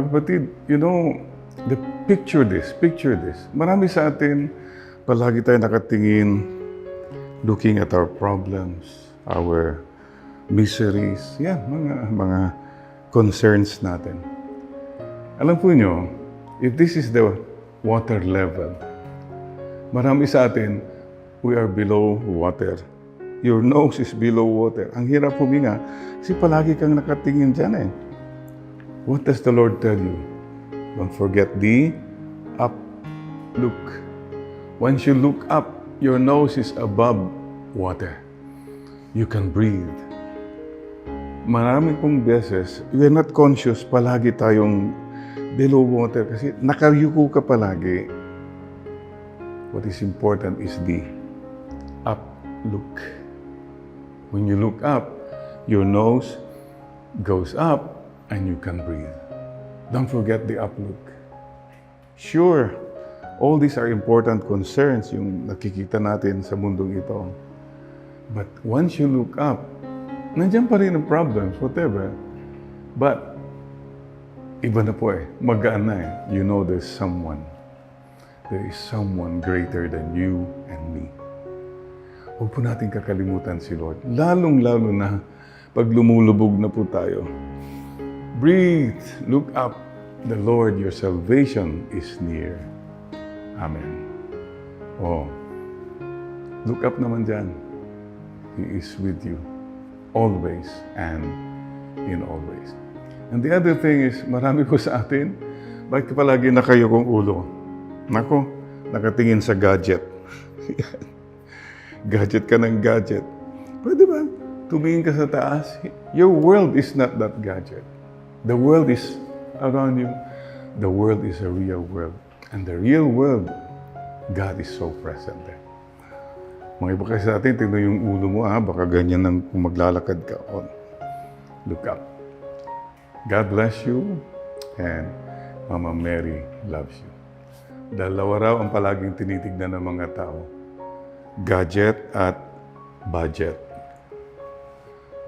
Mga kapatid, picture this. Marami sa atin, palagi tayo nakatingin, looking at our problems, our miseries, mga concerns natin. Alam po nyo, if this is the water level, marami sa atin, we are below water. Your nose is below water. Ang hirap huminga kasi palagi kang nakatingin dyan eh. What does the Lord tell you? Don't forget the up look. Once you look up, your nose is above water. You can breathe. Marami pong beses, we are not conscious, palagi tayong below water kasi nakayuko ka palagi. What is important is the up look. When you look up, your nose goes up and you can breathe. Don't forget the up look. Sure, all these are important concerns yung nakikita natin sa mundong ito. But once you look up, nandiyan pa rin ang problems, whatever. But, iba na po eh. Magaan na eh. You know there's someone. There is someone greater than you and me. Huwag po natin kakalimutan si Lord. Lalong-lalo na pag lumulubog na po tayo. Breathe. Look up. The Lord, your salvation is near. Amen. Oh, look up naman dyan. He is with you. Always and in all ways. And the other thing is, marami po sa atin, bakit palagi nakayukong ulo? Nako, nakatingin sa gadget. Gadget ka ng gadget. Pwede ba? Tumingin ka sa taas. Your world is not that gadget. The world is around you. The world is a real world. And the real world, God is so present there. Mga iba kasi sa atin, tignan yung ulo mo, baka ganyan ang kung maglalakad ka. Oh, look up. God bless you, and Mama Mary loves you. Dalawa raw ang palaging tinitignan ng mga tao. Gadget at budget.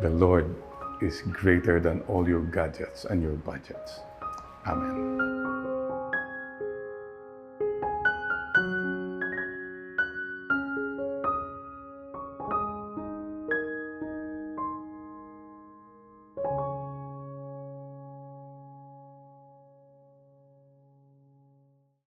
The Lord is greater than all your gadgets and your budgets. Amen.